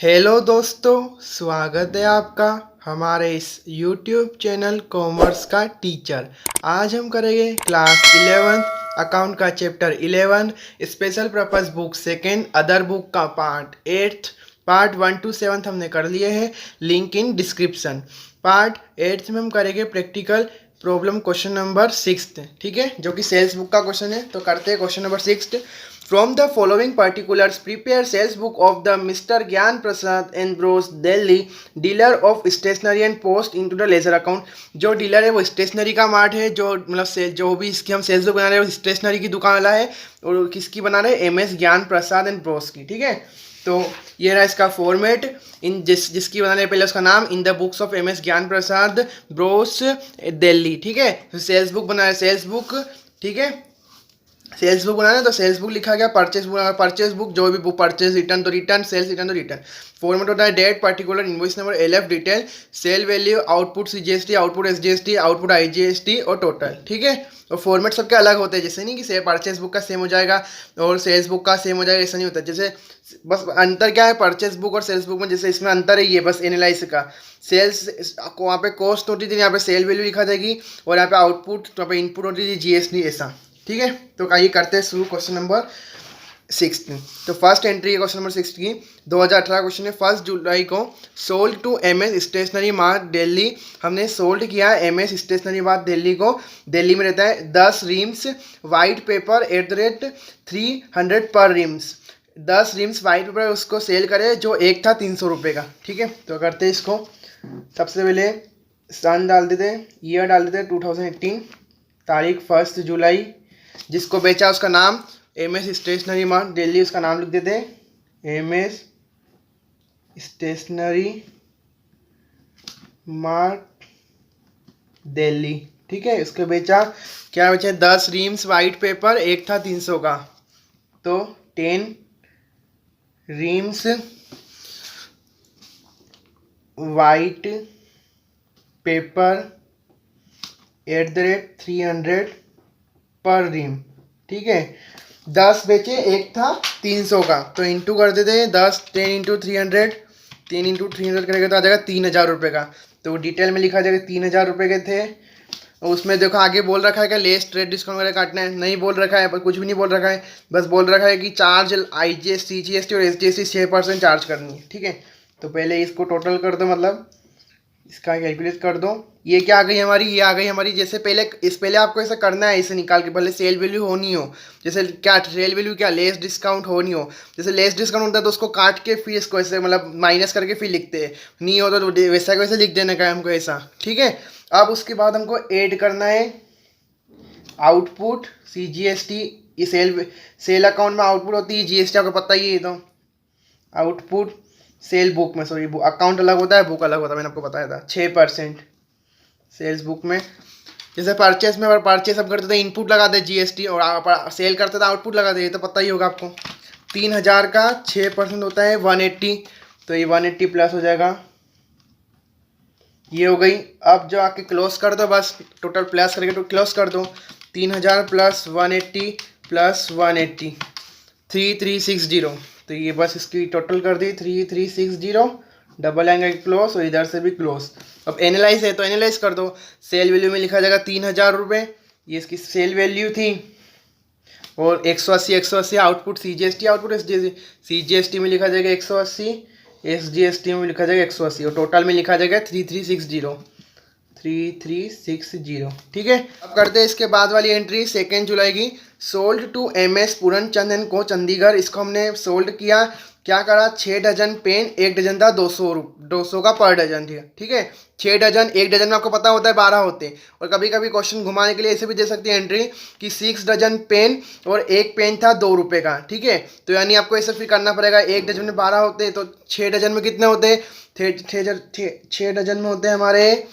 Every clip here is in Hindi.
हेलो दोस्तों, स्वागत है आपका हमारे इस YouTube चैनल कॉमर्स का टीचर। आज हम करेंगे क्लास 11th अकाउंट का chapter 11 special purpose book second other book का पार्ट 8 पार्ट 1 to 7 हमने कर लिए हैं। Link in description. पार्ट 8 में हम करेंगे प्रैक्टिकल प्रॉब्लम क्वेश्चन नंबर 6, ठीक है, जो कि सेल्स बुक का क्वेश्चन है। तो करते हैं question number 6। From the following particulars, prepare sales book of the Mr. Gyan Prasad Ambrose Delhi, dealer of stationery and post into the ledger account। जो डीलर है वो स्टेशनरी का मार्ट है, जो मतलब जो भी इसकी हम सेल्स बुक बना रहे हैं वो स्टेशनरी की दुकान वाला है। और किसकी बना रहे हैं? MS ज्ञान प्रसाद एंड ब्रोस की, ठीक है। तो ये रहा इसका फॉर्मेट। जिसकी बनाने पहले उसका नाम in the books of MS ज्ञान प्रसाद ब्रोस दिल्ली, ठीक है। सेल्स बुक बना है, सेल्स बुक, ठीक है। सेल्स बुक बनाना है तो सेल्स बुक लिखा गया, परचेज बुक जो भी बुक परचेज रिटर्न तो रिटर्न, सेल्स रिटर्न तो रिटर्न। फॉर्मेट होता है date, particular, invoice number, LF detail, sale value, output CGST, output SGST, output IGST और टोटल, ठीक है। और फॉर्मेट सबके अलग होते हैं, जैसे नहीं कि परचेज बुक का सेम हो जाएगा और सेल्स बुक का सेम हो जाएगा, ऐसा नहीं होता। जैसे बस अंतर क्या है परचेज बुक और सेल्स बुक में, जैसे इसमें अंतर है ये बस एनालाइज का। सेल्स वहाँ पे कॉस्ट होती थी, यहाँ पे सेल वैल्यू लिखा जाएगी, और यहाँ पे आउटपुट, यहाँ पे इनपुट होती थी GST, ऐसा, ठीक है। तो आइए करते हैं शुरू क्वेश्चन नंबर 6। तो फर्स्ट एंट्री है क्वेश्चन नंबर 6 की। 2018 क्वेश्चन है। 1 जुलाई को sold to MS stationery mart Delhi, हमने सोल्ड किया MS स्टेशनरी मार्ट दिल्ली को। दिल्ली में रहता है 10 रिम्स वाइट पेपर @ 300 पर रिम्स। 10 रिम्स वाइट पेपर उसको सेल करे, जो एक था 300 रुपये का, ठीक है। तो करते हैं इसको। सबसे पहले सन डाल देते, ईयर डाल देते 2018, तारीख 1 जुलाई। जिसको बेचा उसका नाम MS स्टेशनरी मार्ट दिल्ली, उसका नाम लिख देते MS स्टेशनरी मार्ट दिल्ली, ठीक है। उसको बेचा, क्या बेचा? 10 रीम्स वाइट पेपर, एक था 300 का, तो 10 रीम्स वाइट पेपर @ 300 पर रीम, ठीक है। 10 बेचे, एक था 300 का, तो इंटू कर देते हैं 10, 10 × 300, 3 × 300 करेगा तो आ जाएगा 3000 रुपये का। तो डिटेल में लिखा जाएगा 3000 रुपये के थे। और उसमें देखो आगे बोल रखा है कि लेस ट्रेड डिस्काउंट वगैरह काटना है, नहीं बोल रखा है, पर कुछ भी नहीं बोल रखा है, बस बोल रखा है कि चार्ज IGST CGST और SGST 6% चार्ज करनी है, ठीक है। तो पहले इसको टोटल कर दो, मतलब इसका कैलकुलेट कर दो। ये क्या आ गई हमारी? ये आ गई हमारी, जैसे पहले आपको ऐसा करना है, इसे निकाल के, भले सेल वैल्यू होनी हो, जैसे क्या सेल वैल्यू, क्या लेस डिस्काउंट होनी हो, जैसे लेस डिस्काउंट होता है तो उसको काट के फिर इसको ऐसे मतलब माइनस करके फिर लिखते हैं, नहीं हो तो वैसा वैसे लिख देने का है हमको, ऐसा, ठीक है। अब उसके बाद हमको ऐड करना है आउटपुट CGST। ये सेल अकाउंट में आउटपुट होती है, GST आपको पता ही है। तो आउटपुट सेल बुक में, सॉरी अकाउंट अलग होता है, बुक अलग होता है, मैंने आपको बताया था। 6% सेल्स बुक में। जैसे परचेस में, परचेस हम करते थे इनपुट लगा दे GST, और सेल करते थे आउटपुट लगा दे, ये तो पता ही होगा आपको। 3000 का 6% होता है 180, तो ये 180 प्लस हो जाएगा, ये हो गई। अब जो आके क्लोज कर दो, बस टोटल प्लस करके तो क्लोज कर दो। 3000 प्लस 180 प्लस 180 3360, तो ये बस इसकी टोटल कर दी 3360, डबल आएंगे क्लोज और इधर से भी क्लोज। अब एनालाइज है तो एनालाइज कर दो। सेल वैल्यू में लिखा जाएगा 3000 रुपये, ये इसकी सेल वैल्यू थी, और 180 output CGST, output SGST, CGST में लिखा जाएगा 180, SGST में लिखा जाएगा 180, और टोटल में लिखा जाएगा 3360, ठीक है। अब करते हैं इसके बाद वाली एंट्री 2 जुलाई की। Sold to MS Puran Chandan को चंडीगढ़, इसको हमने सोल्ड किया, क्या करा? 6 डजन पेन, 1 डजन था 200 का पर डजन, ठीक है। 6 डजन, 1 डजन में आपको पता होता है 12 होते हैं। और कभी कभी क्वेश्चन घुमाने के लिए ऐसे भी दे सकती है एंट्री कि 6 डजन पेन, और एक पेन था 2 रुपये का, ठीक है। तो यानी आपको ऐसे फिर करना पड़ेगा, 1 डजन में 12 होते हैं, तो 6 डजन में कितने होते हैं? 6 डजन में होते हैं हमारे,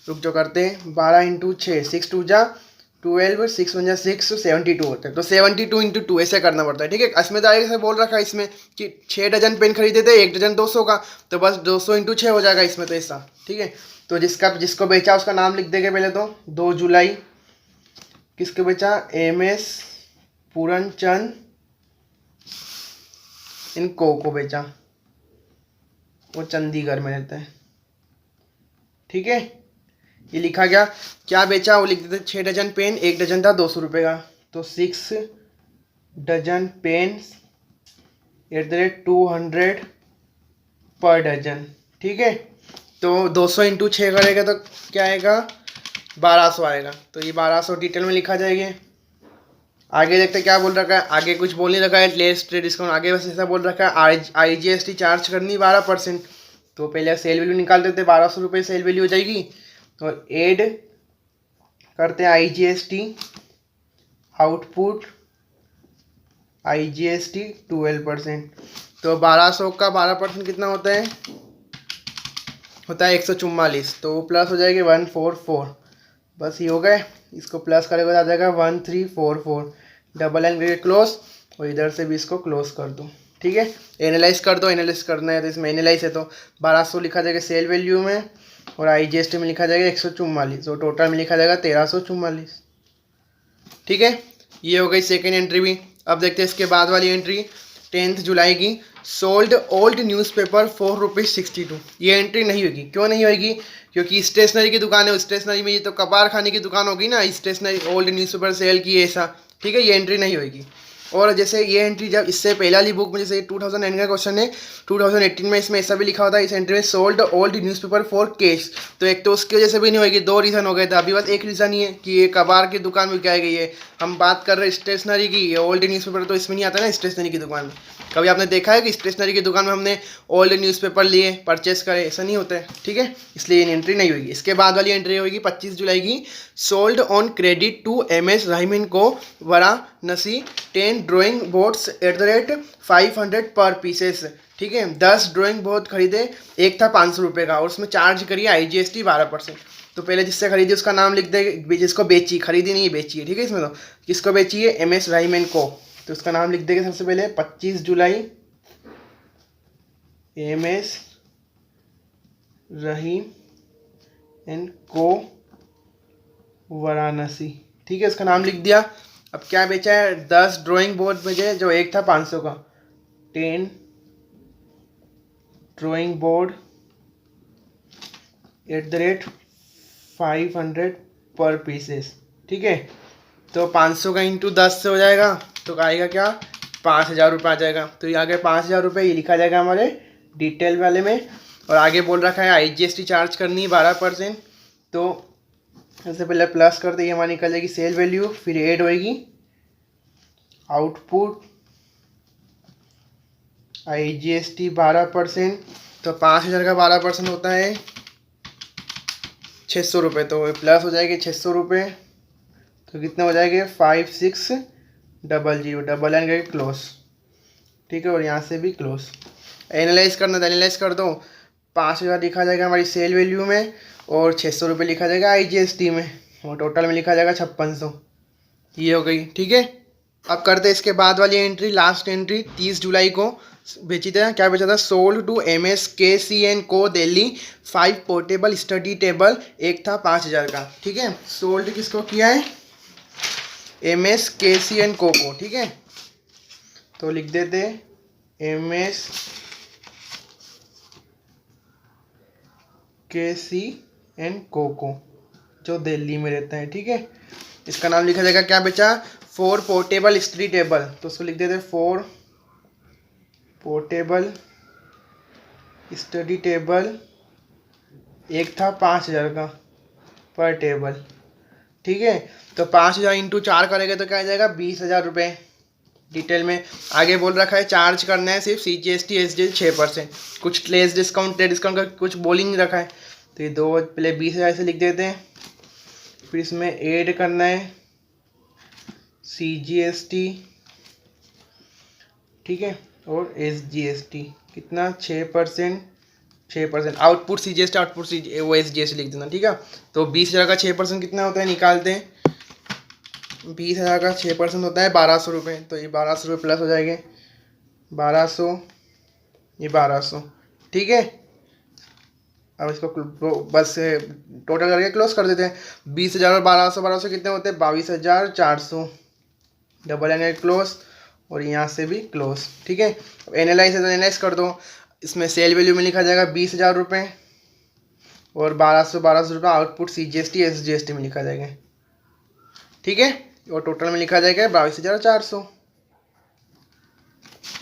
रुक जो करते हैं, 12 × 6, 6 2 जा 12, 6 1 जा 6, 72 होते हैं। तो 72 × 2 ऐसे करना पड़ता है, ठीक है। इसमें तो से बोल रखा है इसमें कि 6 डजन पेन खरीदे थे, 1 डजन 200 का, तो बस 200 × 6 हो जाएगा इसमें, तो ऐसा, ठीक है। तो जिसको बेचा उसका नाम लिख देंगे पहले तो। 2 जुलाई किसको बेचा? MS पूरनचंद इनको को बेचा, वो चंडीगढ़ में रहता है। ठीक है, ये लिखा गया। क्या बेचा, वो लिख देते 6 डजन पेन, 1 डजन था 200 रुपये का, तो 6 डजन पेन @200 पर डजन। ठीक है, तो 200 इंटू 6 करेगा तो क्या आएगा, 1200 आएगा। तो ये 1200 डिटेल में लिखा जाएगा। आगे देखते क्या बोल रखा है, आगे कुछ बोल नहीं रखा है, लेस ट्रेड डिस्काउंट, आगे बस ऐसा बोल रखा है IGST चार्ज करनी 12%। तो पहले सेल वैल्यू निकाल देते, 1200 रुपये सेल वैल्यू हो जाएगी, और ऐड करते हैं IGST आउटपुट, IGST 12%। तो 1200 का 12% कितना होता है, 144। तो वो प्लस हो जाएगी 144। बस ये हो गए, इसको प्लस करेगा तो आ जाएगा 1344। डबल एन करके क्लोज, और इधर से भी इसको क्लोज कर दो। ठीक है, एनालाइज कर दो, एनालाइज करना है तो इसमें एनालाइज है तो 1200 लिखा जाएगा सेल वैल्यू में, और IGST में लिखा जाएगा 144, और टोटल में लिखा जाएगा 1344। ठीक है, ये हो गई सेकेंड एंट्री भी। अब देखते हैं इसके बाद वाली एंट्री 10 जुलाई की। Sold old newspaper ₹4.62। ये एंट्री नहीं होगी, क्यों नहीं होगी, क्योंकि स्टेशनरी की दुकान है, स्टेशनरी में ये तो कबाड़ खाने की दुकान होगी ना, स्टेशनरी ओल्ड न्यूज़पेपर सेल की ऐसा। ठीक है, ये एंट्री नहीं होगी। और जैसे ये एंट्री जब इससे पहले वाली बुक में, जैसे 2009 का क्वेश्चन है, 2018 में इसमें ऐसा भी लिखा होता है इस एंट्री में sold old newspaper for cash. तो एक तो उसकी वजह से भी नहीं होगी, 2 रीज़न हो गए थे, अभी बस एक रीज़न ही है कि ये कबाड़ की दुकान में क्या है, ये हम बात कर रहे हैं स्टेशनरी की। ये ओल्ड न्यूज़पेपर तो इसमें नहीं आता ना स्टेशनरी की दुकान में। कभी आपने देखा है कि स्टेशनरी की दुकान में हमने ओल्ड न्यूज़पेपर लिए परचेस करे, ऐसा नहीं होता है। ठीक है, इसलिए ये एंट्री नहीं होगी। इसके बाद वाली एंट्री होगी 25 जुलाई की। Sold on credit to MS Rahimin को वाराणसी 10 ड्राइंग बोर्ड्स @500 पर पीसेस। ठीक है, 10 ड्राइंग बोर्ड खरीदे, एक था 500 रुपये का, और उसमें चार्ज करिए IGST 12%। तो पहले जिससे खरीदी उसका नाम लिख दे, जिसको बेची, खरीदी नहीं बेची है। ठीक है, इसमें तो किसको बेची है, MS राहिमिन को, तो उसका नाम लिख देंगे सबसे पहले 25 जुलाई MS राहिमिन को वाराणसी। ठीक है, इसका नाम लिख दिया। अब क्या बेचा है, 10 ड्राइंग बोर्ड बेचे, जो एक था 500 का, 10 ड्राइंग बोर्ड @500 पर पीसेस। ठीक है, तो 500 का इंटू 10 से हो जाएगा, तो आएगा क्या, 5000 रुपये आ जाएगा। तो ये आगे 5000 रुपये ये लिखा जाएगा हमारे डिटेल वाले में। और आगे बोल रखा है IGST चार्ज करनी है 12%। तो सबसे पहले प्लस करते ही हमारी निकल जाएगी सेल वैल्यू, फिर ऐड होएगी आउटपुट IGST 12%। तो 5000 का 12% होता है 600 रुपये, तो प्लस हो जाएगी 600 रुपये। तो कितने हो जाएंगे, 5600, डबल एन करके क्लोज। ठीक है, और यहाँ से भी क्लोज। एनालाइज करना था, एनालाइज कर दो, 5000 लिखा जाएगा हमारी सेल वैल्यू में, और 600 रुपये लिखा जाएगा IGST में, और टोटल में लिखा जाएगा 5600। ये हो गई। ठीक है, अब करते हैं इसके बाद वाली एंट्री, लास्ट एंट्री 30 जुलाई को। बेची था, क्या बेचा था, सोल्ड टू MS KCN को दिल्ली 5 पोर्टेबल स्टडी टेबल, एक था 5000 का। ठीक है, सोल्ड किसको किया है, MS KCN को। ठीक है, तो लिख देते MS KCN को, जो दिल्ली में रहता है। ठीक है, इसका नाम लिखा जाएगा, क्या बेचा, 4 पोर्टेबल स्टडी टेबल, तो उसको लिख देते 4 पोर्टेबल स्टडी टेबल, एक था 5000 का पर टेबल। ठीक है, तो 5000 इंटू 4 करेंगे तो क्या आ जाएगा, 20000 रुपये। डिटेल में आगे बोल रखा है चार्ज करना है सिर्फ CGST SGST 6%, कुछ लेस डिस्काउंट का कुछ बोल ही नहीं रखा है। तो ये दो पहले 20000 से लिख देते हैं, फिर इसमें ऐड करना है CGST, ठीक है, और SGST कितना, 6%। आउटपुट CGST, आउटपुट वो SGST लिख देना। ठीक है, तो 20000 का 6% कितना होता है, निकालते हैं। 20000 का 6% होता है 1200 रुपये, तो ये 1200 रुपये प्लस हो जाएंगे, 1200, ये 1200। ठीक है, अब इसको बस टोटल करके क्लोज कर देते हैं। 20000 और 1200 कितने होते हैं, 22400। डबल एन क्लोज, और यहाँ से भी क्लोज। ठीक है, अब एनालाइज है तो एनालाइज कर दो। इसमें सेल वैल्यू में लिखा जाएगा 20,000 रुपये और 1200 रुपये आउटपुट CGST SGST में लिखा जाएगा। ठीक है, और टोटल में लिखा जाएगा 22,400।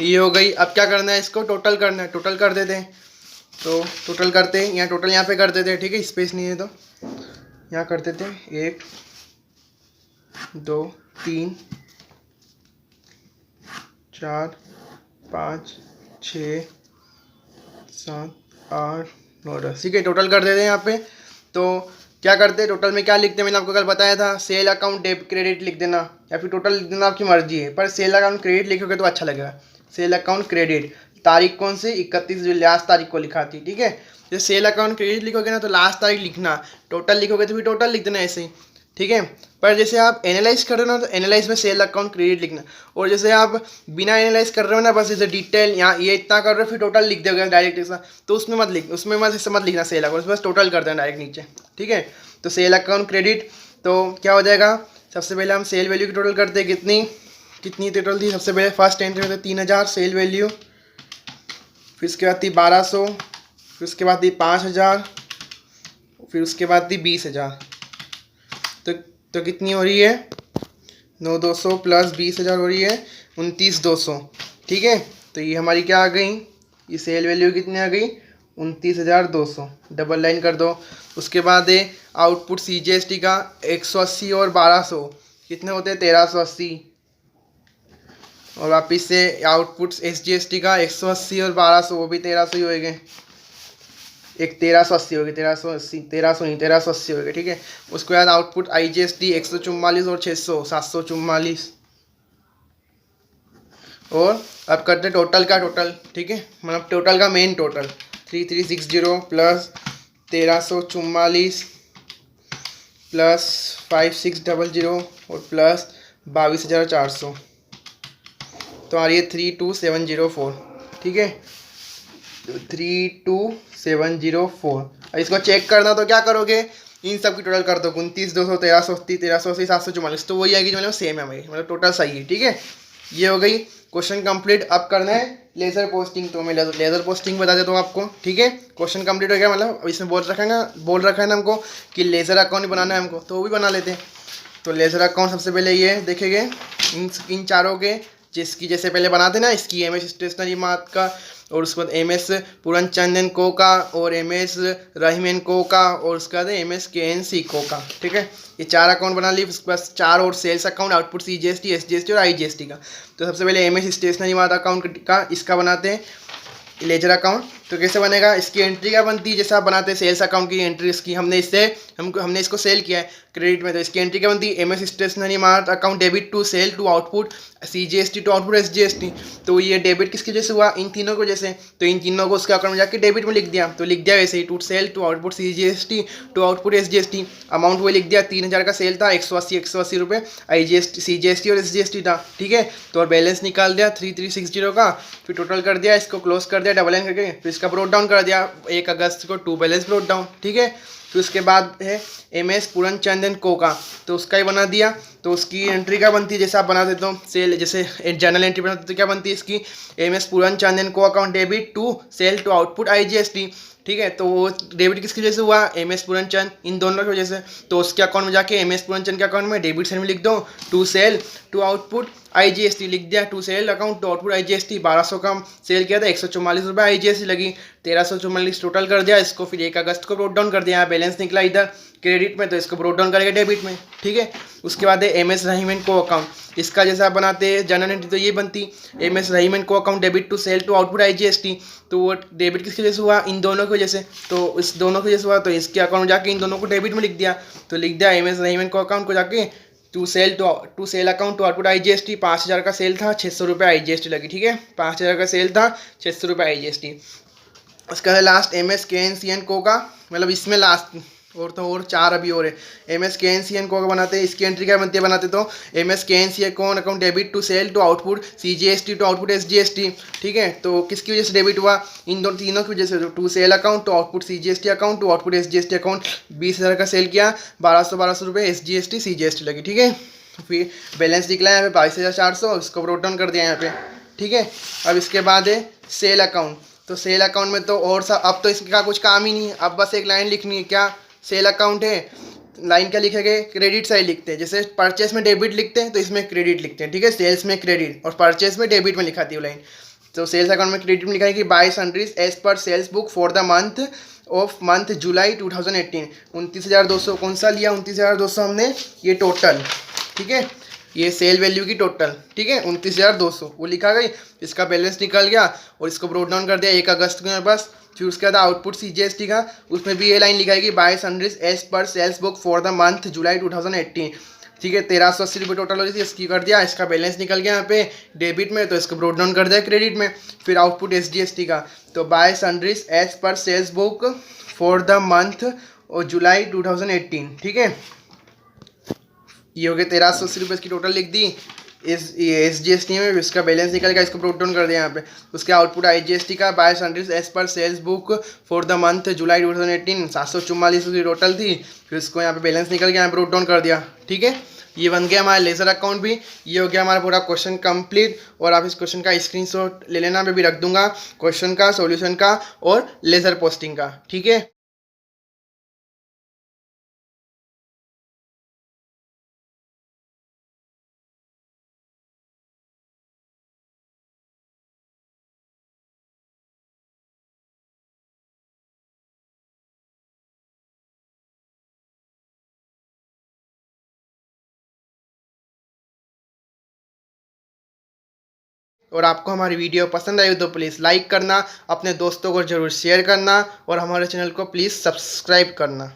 ये हो गई। अब क्या करना है, इसको टोटल करना है। टोटल कर देते हैं, तो टोटल करते हैं, यहाँ टोटल यहाँ पे कर देते हैं। ठीक है, स्पेस नहीं है तो यहाँ कर देते हैं। 1 2 3 4 5 6 7 8 9 10। ठीक है, टोटल कर देते हैं यहाँ पे। तो क्या करते हैं, टोटल में क्या लिखते हैं, मैंने आपको कल बताया था, सेल अकाउंट डेबिट क्रेडिट लिख देना या फिर टोटल लिख देना, आपकी मर्जी है। पर सेल अकाउंट क्रेडिट लिखोगे तो अच्छा लगेगा। सेल अकाउंट क्रेडिट, तारीख कौन सी, 31 जो लास्ट तारीख को लिखा थी। ठीक है, जैसे सेल अकाउंट क्रेडिट लिखोगे ना तो लास्ट तारीख लिखना, टोटल लिखोगे तो फिर टोटल लिख देना ऐसे ही। ठीक है, पर जैसे आप एनालाइज कर रहे हो ना तो एनालाइज में सेल अकाउंट क्रेडिट लिखना, और जैसे आप बिना एनालाइज कर रहे हो ना, बस जैसे डिटेल यहाँ ये इतना कर रहे हो फिर टोटल लिख दोगे डायरेक्ट ऐसा, तो उसमें मत लिख, उसमें मत ऐसे मत लिखना सेल अकाउंट, बस टोटल कर देना डायरेक्ट नीचे। ठीक है, तो सेल अकाउंट क्रेडिट तो क्या हो जाएगा, सबसे पहले हम सेल वैल्यू की टोटल करते हैं। कितनी टोटल थी, सबसे पहले फर्स्ट एंट्री में तो 3,000 सेल वैल्यू, फिर उसके बाद थी 1200, फिर उसके बाद थी 5,000, फिर उसके बाद थी 20,000। तो कितनी हो रही है, 9,200 प्लस 20,000 हो रही है 29,200। ठीक है, तो ये हमारी क्या आ गई, ये सेल वैल्यू कितनी आ गई, 29,200। डबल लाइन कर दो। उसके बाद है आउटपुट CGST का 180 और 1200 कितने होते हैं, 1,380। और वापिस से आउटपुट SGST का 180 और 1200 वो भी 1,300 ही होएंगे। एक 1,380 हो गए, 1,380 हो गए। ठीक है, उसके बाद आउटपुट IGST 144 और 600 744। और अब करते हैं टोटल का टोटल। ठीक है, मतलब टोटल का मेन टोटल 3360 प्लस 1,344 प्लस 5600 और प्लस 22,400, तो आ रही है 32,704। ठीक है, 32,704। अब इसको चेक करना तो क्या करोगे, इन सब की टोटल कर दो, 29,200 1,380 1,380 744, तो वही आएगी जो मतलब सेम है भाई, मतलब टोटल सही है। ठीक है, ये हो गई क्वेश्चन कंप्लीट। अब करना है लेज़र पोस्टिंग, तो मैं लेज़र पोस्टिंग बता देता हूँ आपको। ठीक है, क्वेश्चन कंप्लीट हो गया, मतलब अब इसमें बोल रखा है ना हमको कि लेज़र अकाउंट बनाना है हमको, तो वो भी बना लेते हैं। तो लेज़र अकाउंट सबसे पहले ये देखेंगे इन चारों के, जिसकी जैसे पहले बनाते ना, इसकी MS स्टेशनरी मार्ट का, और उसके बाद MS पूरन चंदन को का, और MS रहीमन को का, और उसके बाद MS KNC को का। ठीक है, ये 4 अकाउंट बना लिए। उसके बाद 4 और sales account, output CGST SGST और IGST का। तो सबसे पहले MS स्टेशनरी मार्ट अकाउंट का इसका बनाते हैं लेजर अकाउंट। तो कैसे बनेगा, इसकी एंट्री क्या बनती है, जैसे आप बनाते हैं सेल्स अकाउंट की एंट्री, इसकी हमने इसको सेल किया है क्रेडिट में, तो इसकी एंट्री क्या बनती है, MS stationery mart account debit to sale to output CGST to output SGST। तो ये डेबिट किसकी वजह से हुआ, इन तीनों की वजह से, तो इन तीनों को उसके अकाउंट में जाके डेबिट में लिख दिया, तो लिख दिया वैसे ही, to sale to output CGST to output SGST। Amount वो लिख दिया, 3,000 का सेल था, 180 रुपये IGST CGST और SGST था। ठीक है, तो और बैलेंस निकाल दिया 3360 का, फिर टोटल कर दिया, इसको क्लोज कर दिया डबल लाइन करके, फिर इसका ब्रोक डाउन कर दिया 1 अगस्त को, 2 बैलेंस ब्रोक डाउन। ठीक है, फिर उसके बाद है MS पूरन चंदन को का, तो उसका ही बना दिया। तो उसकी एंट्री क्या बनती है, जैसे आप बना देते हो सेल, जैसे जनरल एंट्री बनाते तो क्या बनती है इसकी, MS पूरन चंदन को account debit to sale to output IGST। ठीक है, तो वो डेबिट किसकी वजह से हुआ, MS पूरनचंद, इन दोनों की वजह से। तो उसके अकाउंट में जाके MS पूरनचंद के अकाउंट में डेबिट साइड में लिख दो to sale to output IGST, लिख दिया to sale account to output IGST। 1,200 का सेल किया था, 144 रुपये IGST लगी, 1,344 टोटल कर दिया इसको। फिर 1 अगस्त को ब्रोक डाउन कर दिया, यहाँ बैलेंस निकला इधर क्रेडिट में, तो इसको ब्रोक डाउन करेगा डेबिट में। ठीक है, उसके बाद है MS रहीमन को अकाउंट, इसका जैसे आप बनाते हैं जनरल एंट्री तो ये बनती MS रहीमन को account debit to sale to output IGST। तो वो डेबिट किसकी वजह से हुआ, इन दोनों की वजह से, तो इस दोनों की वजह से हुआ, तो इसके अकाउंट में जाके इन दोनों को डेबिट में लिख दिया, तो लिख दिया MS रहीमन को अकाउंट को जाके to sale account to output IGST। 5,000 का सेल था, 600 रुपये IGST लगी। ठीक है, 5,000 का सेल था, 600 रुपये IGST। उसका लास्ट MS KNCN को का, मतलब इसमें लास्ट और 4 अभी और है। MS KNCN को बनाते हैं, इसकी एंट्री क्या बनती है बनाते तो MS KNCN को account debit to sale to output CGST to output SGST। ठीक है, तो किसकी वजह से डेबिट हुआ, इन दोनों तीनों की वजह से, to sale account to output CGST account to output SGST account. 20,000 का सेल किया, 1,200 रुपये SGST CGST लगी। ठीक है, फिर बैलेंस निकला यहाँ पे 22,400, इसको ब्रोक डाउन कर दिया यहाँ पे। ठीक है, अब इसके बाद है सेल अकाउंट, तो सेल अकाउंट में तो और सब अब तो इसका कुछ काम ही नहीं है, अब बस एक लाइन लिखनी है। क्या सेल अकाउंट है, लाइन क्या लिखेंगे, क्रेडिट साइड लिखते हैं। जैसे परचेस में डेबिट लिखते हैं तो इसमें क्रेडिट लिखते हैं, ठीक है, सेल्स में क्रेडिट और परचेस में डेबिट में लिखाती है लाइन। तो सेल्स अकाउंट में क्रेडिट में लिखा है कि by sundries as per sales book for the month July 2018। 29,200 कौन सा लिया, 29,200 हमने, ये टोटल, ठीक है, ये सेल वैल्यू की टोटल, ठीक है, 29,200 वो लिखा गई। इसका बैलेंस निकल गया और इसको ब्रोट डाउन कर दिया 1 अगस्त को मेरे पास। फिर उसके बाद आउटपुट CGST का, उसमें भी ये लाइन लिखाएगी by sundries as per sales book for the month July 2018, ठीक है, 1,380 रुपये टोटल हो रही थी, इसकी कर दिया। इसका बैलेंस निकल गया यहाँ पे डेबिट में, तो इसको ब्रोट डाउन कर दिया क्रेडिट में। फिर आउटपुट SGST का, तो by sundries as per sales book for the month और जुलाई 2018, ठीक है, ये हो गया 1,380 रुपये इसकी टोटल लिख दी इस SGST में। इसका बैलेंस निकल गया, इसको ब्रोट डाउन कर दिया यहाँ पे। उसके आउटपुट IGST का by sundries as per sales book for the month July 2018, 744 की टोटल थी। फिर इसको यहाँ पे बैलेंस निकल गया, यहाँ ब्रोट डाउन कर दिया, ठीक है। ये बन गया हमारा लेज़र अकाउंट भी। ये हो गया हमारा पूरा क्वेश्चन कंप्लीट। और आप इस क्वेश्चन का स्क्रीनशॉट ले लेना, मैं भी रख दूंगा क्वेश्चन का, सॉल्यूशन का और लेज़र पोस्टिंग का, ठीक है। और आपको हमारी वीडियो पसंद आई तो प्लीज़ लाइक करना, अपने दोस्तों को ज़रूर शेयर करना और हमारे चैनल को प्लीज़ सब्सक्राइब करना।